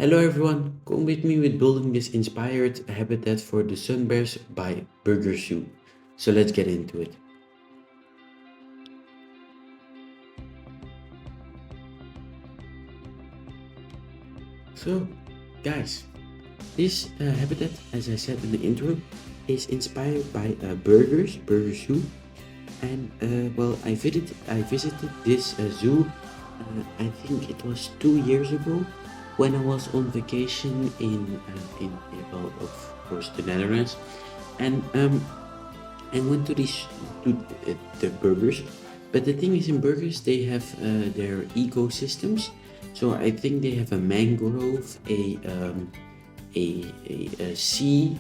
Hello everyone, come with me with building this inspired habitat for the sun bears by Burger Zoo. So let's get into it. So guys, this habitat, as I said in the intro, is inspired by Burger Zoo, and I visited this zoo. I think it was 2 years ago when I was on vacation in of course the Netherlands, and I went to the burgers. But the thing is, in burgers they have their ecosystems. So I think they have a mangrove, a sea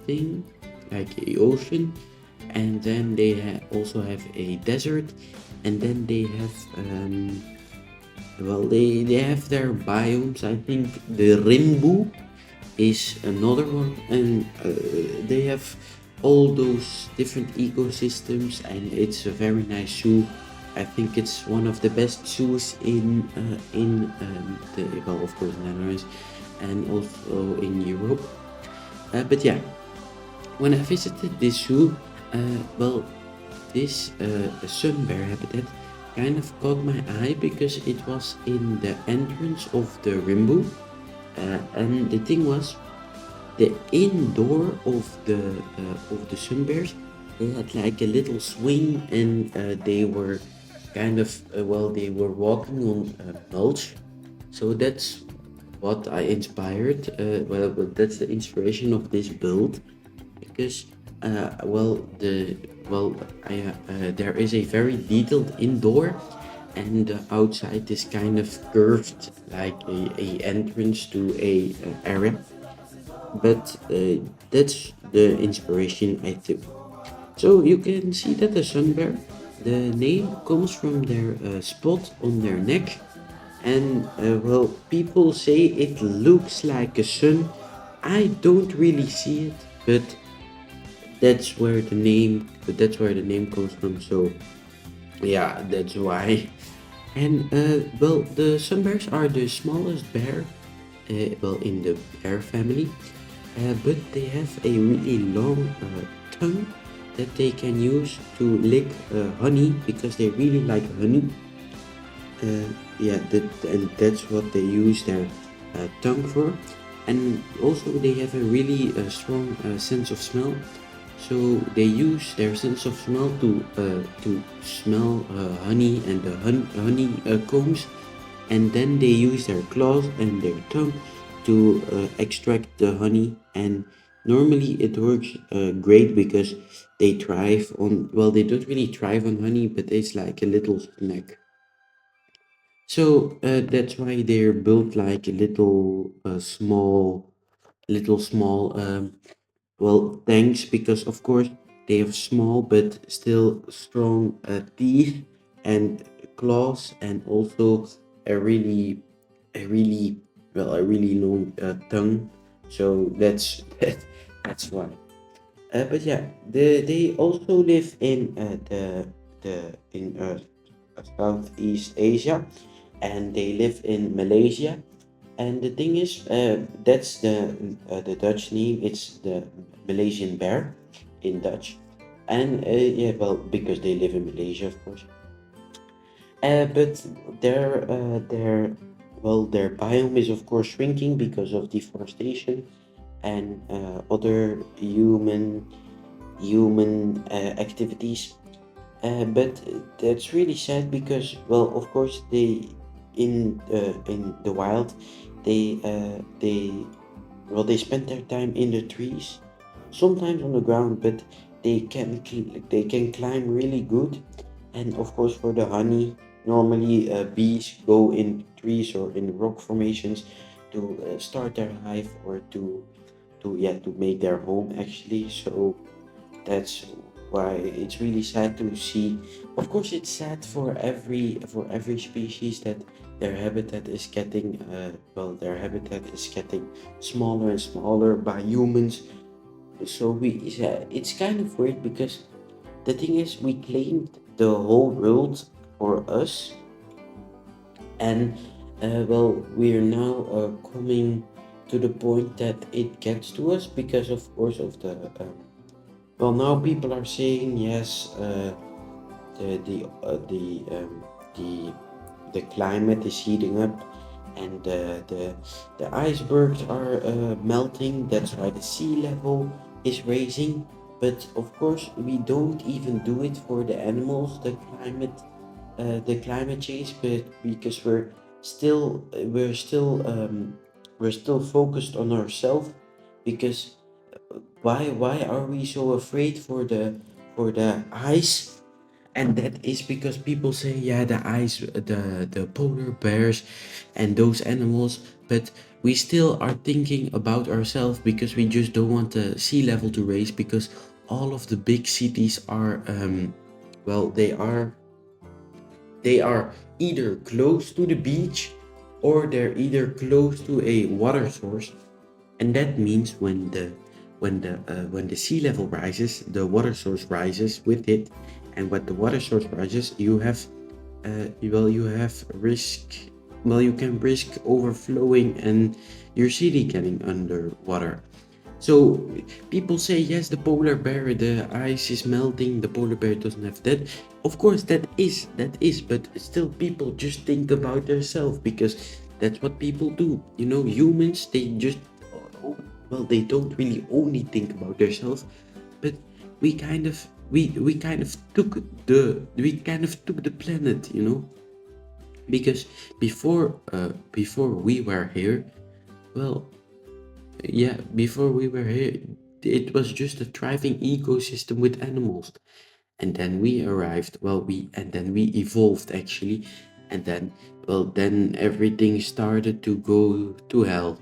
thing, like a ocean, and then they also have a desert, and then they have they have their biomes. I think the Rimbu is another one, and they have all those different ecosystems, and it's a very nice zoo. I think it's one of the best zoos in the, well, of course, Netherlands and also in Europe. But yeah, when I visited this zoo, well, this sun bear habitat kind of caught my eye because it was in the entrance of the Rimbu, and the thing was, the indoor of the sun bears, they had like a little swing, and they were kind of they were walking on mulch. So that's what I inspired. That's the inspiration of this build, because there is a very detailed indoor, and outside is kind of curved like a entrance to a area. But that's the inspiration I took. So you can see that the sun bear, the name comes from their spot on their neck, and people say it looks like a sun. I don't really see it, but that's where the name comes from. So yeah, that's why. And the sun bears are the smallest bear, in the bear family, but they have a really long tongue that they can use to lick honey, because they really like honey. And that's what they use their tongue for. And also they have a really strong sense of smell. So they use their sense of smell to smell honey and the honey combs, and then they use their claws and their tongue to extract the honey. And normally it works great, because they thrive on, well, they don't really thrive on honey, but it's like a little snack. So that's why they're built like a little small tanks, because of course they have small but still strong teeth and claws, and also a really a really long tongue. So that's why. But yeah, they also live in the in Southeast Asia, and they live in Malaysia. And the thing is, that's the Dutch name. It's the Malaysian bear in Dutch, and yeah, well, because they live in Malaysia, of course. But their biome is of course shrinking because of deforestation and other human activities. But that's really sad, because, well, of course, in the wild, they spend their time in the trees, sometimes on the ground, but they can climb really good. And of course, for the honey, normally bees go in trees or in rock formations to start their hive, or to make their home actually. So that's why it's really sad to see. Of course, it's sad for every species that their habitat is getting smaller and smaller by humans. So it's kind of weird, because the thing is, we claimed the whole world for us, and Well, we're now coming to the point that it gets to us because, of course, of the. Well, now people are saying yes. The the climate is heating up, and the icebergs are melting. That's why the sea level is raising. But of course, we don't even do it for the animals. The climate change, but because we're still focused on ourselves. Because why are we so afraid for the ice? And that is because people say, yeah, the ice, the polar bears and those animals, but we still are thinking about ourselves because we just don't want the sea level to raise, because all of the big cities are well, they are either close to the beach, or they're either close to a water source. And that means when the sea level rises, the water source rises with it. And when the water source rises, you have you have risk. Well, you can risk overflowing and your city getting underwater. So people say, yes, the polar bear, the ice is melting, the polar bear doesn't have that. Of course, that is, but still people just think about themselves, because that's what people do. Humans, they just, well, they don't really only think about themselves, but we kind of, we kind of took the planet, because before we were here, well, yeah, before we were here, it was just a thriving ecosystem with animals. And then we arrived, well, and then we evolved actually. And then, well, then everything started to go to hell.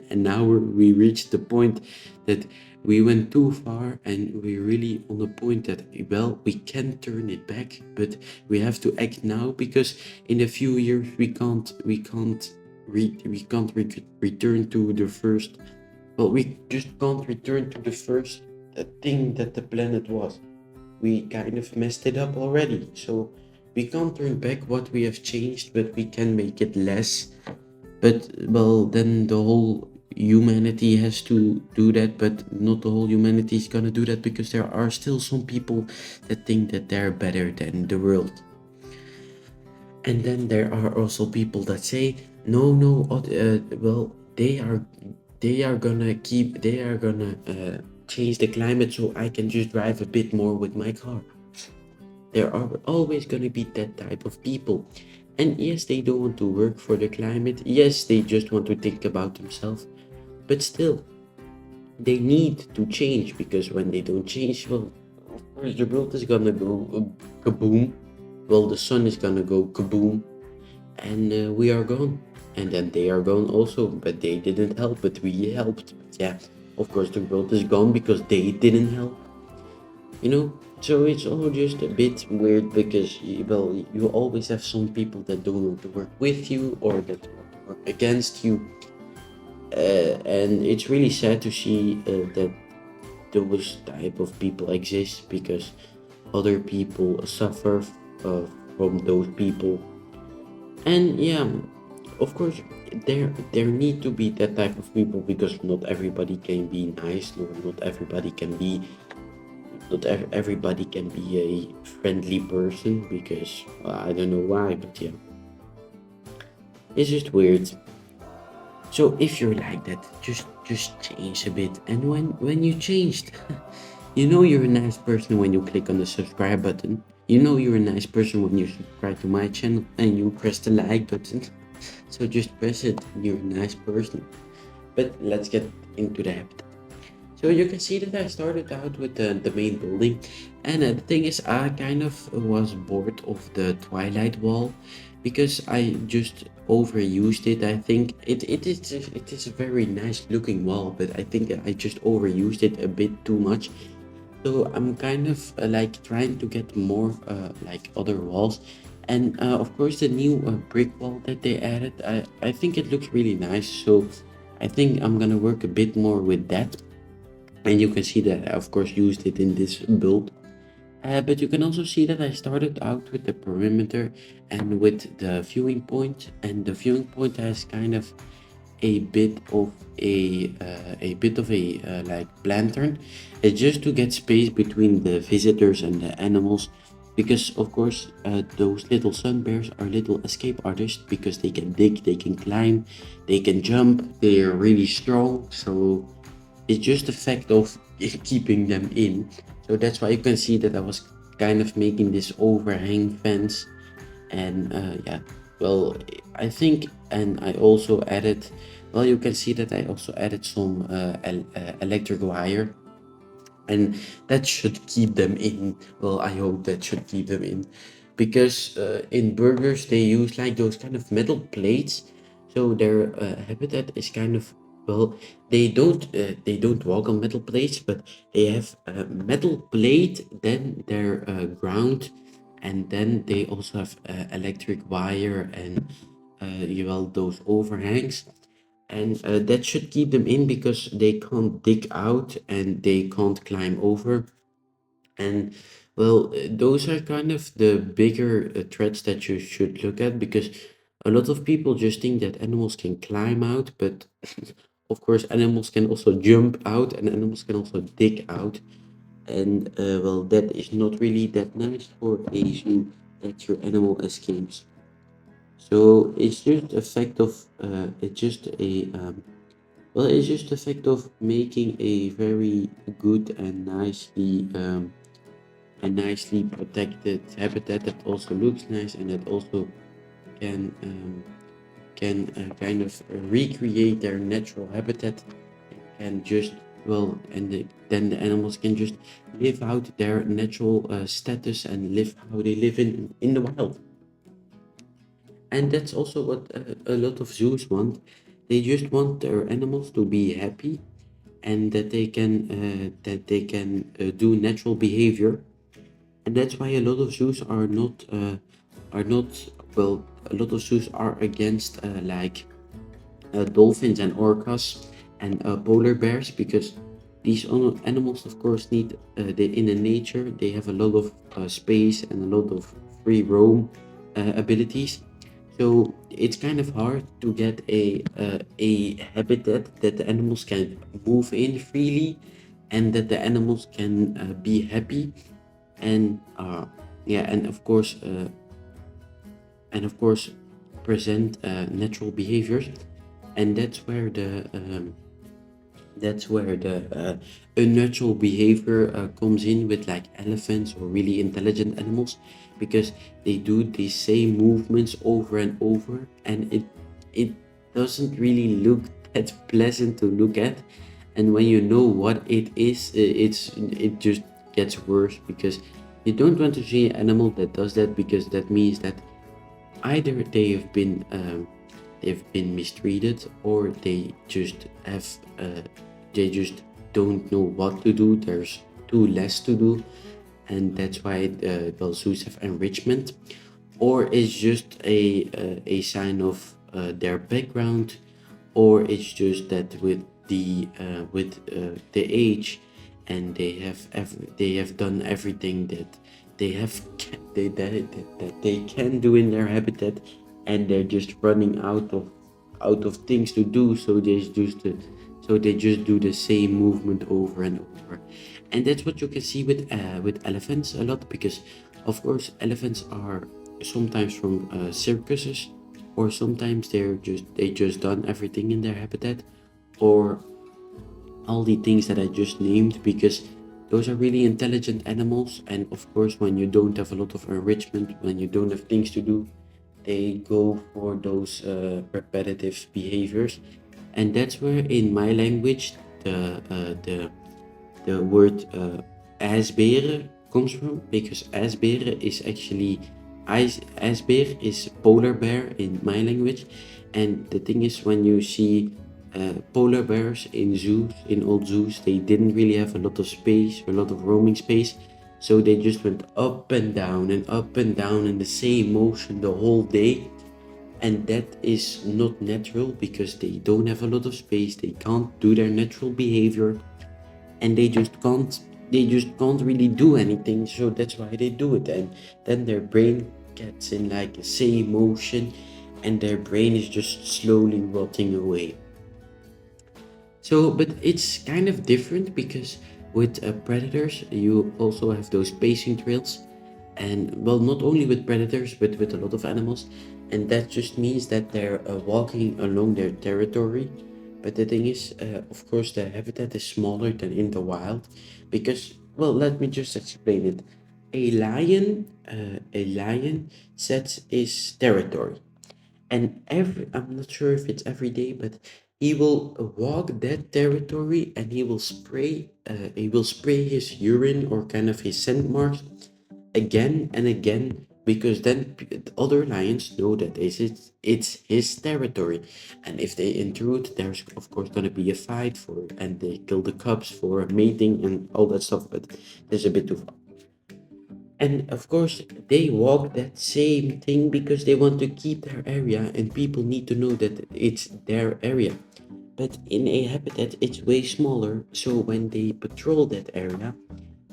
And now we reached the point that we went too far, and we're really on the point that, well, we can turn it back, but we have to act now, because in a few years we can't return to the first. Well, we just can't return to the first thing that the planet was. We kind of messed it up already. So we can't turn back what we have changed, but we can make it less. But, well, then the whole humanity has to do that, but not the whole humanity is gonna do that, because there are still some people that think that they're better than the world. And then there are also people that say, no, no, well, they are gonna change the climate so I can just drive a bit more with my car. There are always gonna be that type of people. And yes, they don't want to work for the climate. Yes, they just want to think about themselves. But still, they need to change, because when they don't change, well, of course, the world is gonna go kaboom. Well, the sun is gonna go kaboom, and we are gone. And then they are gone also, but they didn't help, but we helped. But yeah, of course, the world is gone because they didn't help. So it's all just a bit weird, because well, you always have some people that don't want to work with you, or that want to work against you. And it's really sad to see that those type of people exist, because other people suffer uh, from those people. And yeah, of course, there need to be that type of people, because not everybody can be nice, not everybody can be, everybody can be a friendly person, because I don't know why, but yeah, it's just weird. So if you're like that, just change a bit. And when you changed, you're a nice person when you click on the subscribe button. You're a nice person when you subscribe to my channel and you press the like button. So just press it. You're a nice person. But let's get into the habit. So you can see that I started out with the main building, and the thing is, I kind of was bored of the Twilight wall, because I just overused it. I think it is a very nice looking wall, but I think I just overused it a bit too much. So I'm kind of like trying to get more like other walls, and of course the new brick wall that they added, I think it looks really nice. So I think I'm gonna work a bit more with that. And you can see that I of course used it in this build. But you can also see that I started out with the perimeter and with the viewing point, and the viewing point has kind of a bit of a like lantern. It's just to get space between the visitors and the animals, because of course those little sun bears are little escape artists, because they can dig, they can climb, they can jump, they are really strong. So it's just the fact of keeping them in. So that's why you can see that I was kind of making this overhang fence. And yeah, well, I think, and I also added, well, you can see that I also added some electric wire, and that should keep them in. Well, I hope that should keep them in, because in burgers they use like those kind of metal plates, so their habitat is kind of, well, they don't walk on metal plates, but they have a metal plate, then their ground, and then they also have electric wire and well, those overhangs, and that should keep them in because they can't dig out and they can't climb over. And well, those are kind of the bigger threats that you should look at, because a lot of people just think that animals can climb out, but of course animals can also jump out and animals can also dig out. And well, that is not really that nice for a zoo, that your animal escapes. So it's just a fact of it's just a well, it's just the fact of making a very good and nicely protected habitat that also looks nice and that also can kind of recreate their natural habitat, and just, well, and then the animals can just live out their natural status and live how they live in the wild. And that's also what a lot of zoos want. They just want their animals to be happy, and that they can do natural behavior. And that's why a lot of zoos are not, well, a lot of zoos are against like dolphins and orcas and polar bears, because these animals of course need they, in the nature they have a lot of space and a lot of free roam abilities. So it's kind of hard to get a habitat that the animals can move in freely, and that the animals can be happy, and yeah, and of course present natural behaviors. And that's where the unnatural behavior comes in, with like elephants or really intelligent animals, because they do the same movements over and over, and it doesn't really look that pleasant to look at. And when you know what it is, it just gets worse, because you don't want to see an animal that does that, because that means that either they've been mistreated, or they just don't know what to do. There's too less to do, and that's why well, zoos have enrichment, or it's just a sign of their background, or it's just that with the age, and they have done everything that they have that they can do in their habitat, and they're just running out of things to do, so they just do the same movement over and over. And that's what you can see with elephants a lot, because of course elephants are sometimes from circuses, or sometimes they just done everything in their habitat, or all the things that I just named, because those are really intelligent animals. And of course, when you don't have a lot of enrichment, when you don't have things to do, they go for those repetitive behaviors. And that's where in my language the word ijsberen comes from, because ijsberen is actually ijsbeer is polar bear in my language. And the thing is, when you see polar bears in zoos, in old zoos, they didn't really have a lot of space, a lot of roaming space, so they just went up and down and up and down in the same motion the whole day. And that is not natural, because they don't have a lot of space, they can't do their natural behavior, and they just can't they just can't really do anything, so that's why they do it. And then their brain gets in like a say motion, and their brain is just slowly rotting away. So, but it's kind of different because with predators, you also have those pacing trails. And well, not only with predators, but with a lot of animals. And that just means that they're walking along their territory. But the thing is, of course, the habitat is smaller than in the wild. Because, well, let me just explain it. A lion sets his territory, and I'm not sure if it's every day, but he will walk that territory, and he will spray his urine or kind of his scent marks again and again, because then other lions know that it's his territory, and if they intrude, there's of course going to be a fight for, and they kill the cubs for mating and all that stuff, but there's a bit too far. And of course, they walk that same thing because they want to keep their area, and people need to know that it's their area. But in a habitat, it's way smaller. So when they patrol that area,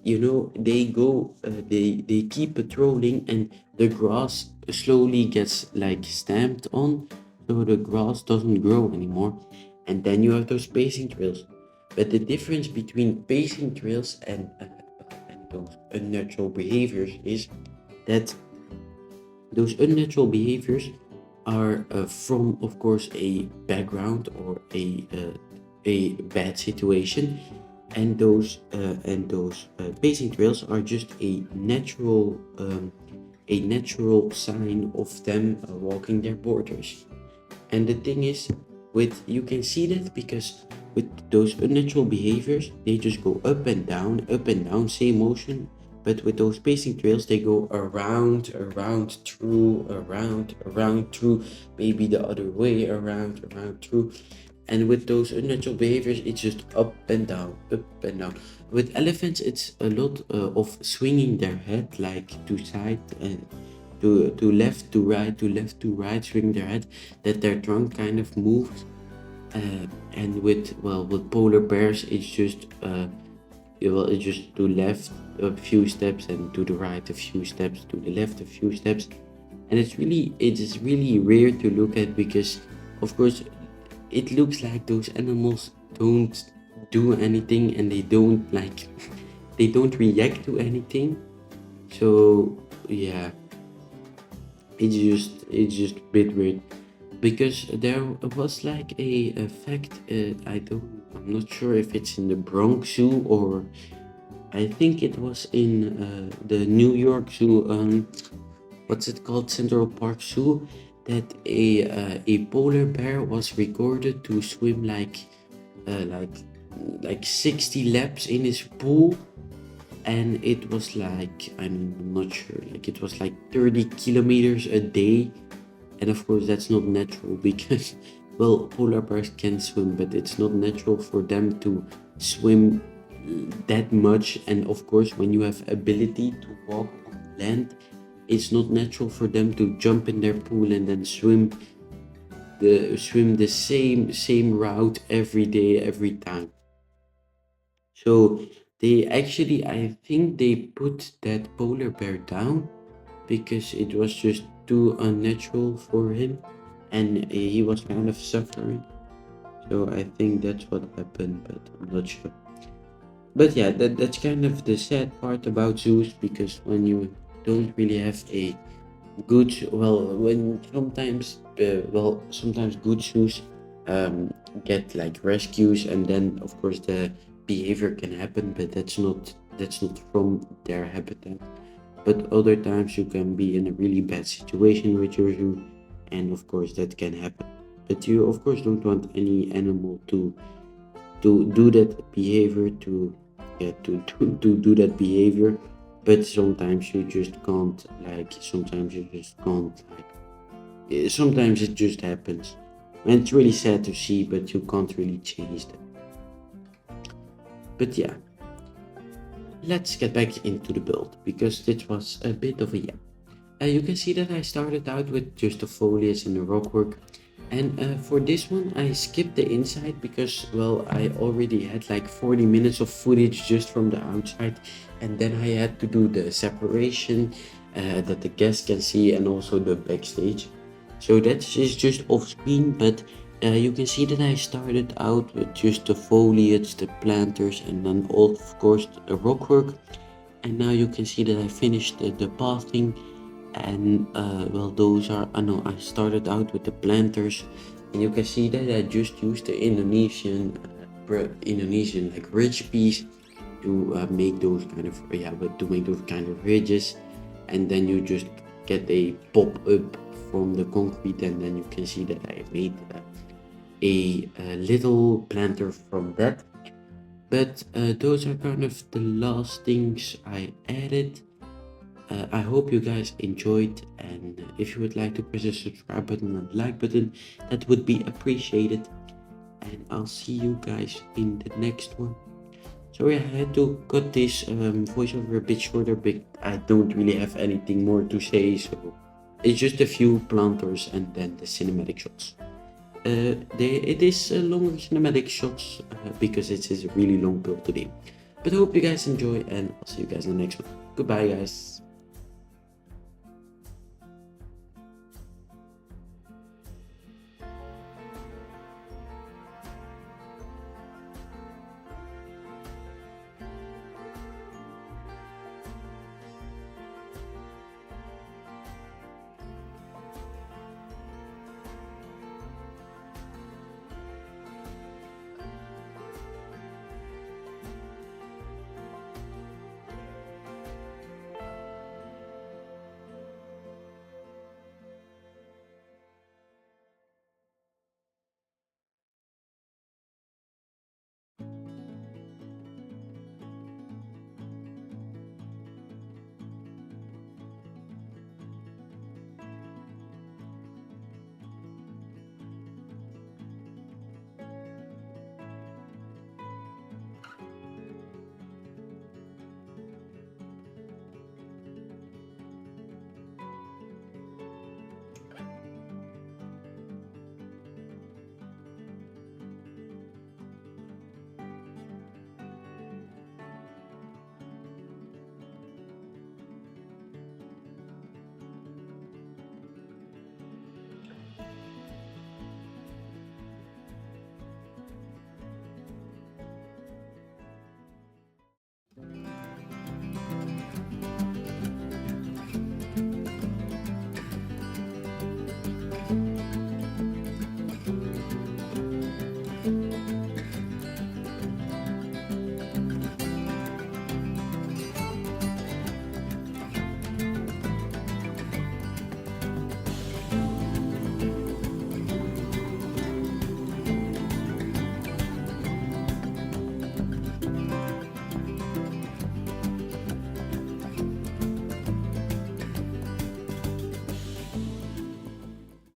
they keep patrolling, and the grass slowly gets like stamped on, so the grass doesn't grow anymore. And then you have those pacing trails. But the difference between pacing trails and those unnatural behaviors is that those unnatural behaviors are from, of course, a background or a bad situation, and those pacing trails are just a natural sign of them walking their borders. And the thing is, with you can see that because with those unnatural behaviors, they just go up and down, same motion. But with those pacing trails, they go around, around, through, around, through, maybe the other way, around, through. And with those unnatural behaviors, it's just up and down, up and down. With elephants, it's a lot of swinging their head like to side and to left, to right, to left, to right, swing their head, that their trunk kind of moves. And with polar bears, it's just to left a few steps, and to the right a few steps, to the left a few steps. And it is really rare to look at, because of course it looks like those animals don't do anything, and they don't like they don't react to anything. So yeah, it's just a bit weird, because there was like a fact. I'm not sure if it's in the Bronx Zoo, or I think it was in the New York Zoo. What's it called? Central Park Zoo. That a polar bear was recorded to swim uh, like like 60 laps in his pool, and it was like, I'm not sure, like it was like 30 kilometers a day. And of course that's not natural because well, polar bears can swim, but it's not natural for them to swim that much. And of course, when you have ability to walk on land, it's not natural for them to jump in their pool and then swim the same route every day, every time. So they actually, I think they put that polar bear down because it was just too unnatural for him, and he was kind of suffering. So I think that's what happened, but I'm not sure. But yeah, that's kind of the sad part about zoos, because when you don't really have a good, well, when sometimes good zoos get like rescues, and then of course the behavior can happen, but that's not from their habitat. But other times you can be in a really bad situation with your zoo, and of course that can happen. But you of course don't want any animal to do that behavior, to do that behavior. But sometimes you just can't, like, sometimes it just happens, and it's really sad to see, but you can't really change that. But yeah, let's get back into the build, because this was a bit of a, yeah. You can see that I started out with just the foliage and the rock work, And for this one, I skipped the inside because, well, I already had like 40 minutes of footage just from the outside, and then I had to do the separation that the guests can see and also the backstage. So that is just off screen, but you can see that I started out with just the foliage, the planters, and then, of course, the rock work. And now you can see that I finished the pathing, and well, those are, I know I started out with the planters, and you can see that I just used the Indonesian like ridge piece to make those kind of, yeah, but to make those kind of ridges, and then you just get a pop up from the concrete, and then you can see that I made a little planter from that. But those are kind of the last things I added. I hope you guys enjoyed, and if you would like to press the subscribe button and like button, that would be appreciated. And I'll see you guys in the next one. Sorry, I had to cut this voiceover a bit shorter, but I don't really have anything more to say, so it's just a few planters and then the cinematic shots. It is longer cinematic shots because it is a really long build today. But I hope you guys enjoy, and I'll see you guys in the next one. Goodbye, guys.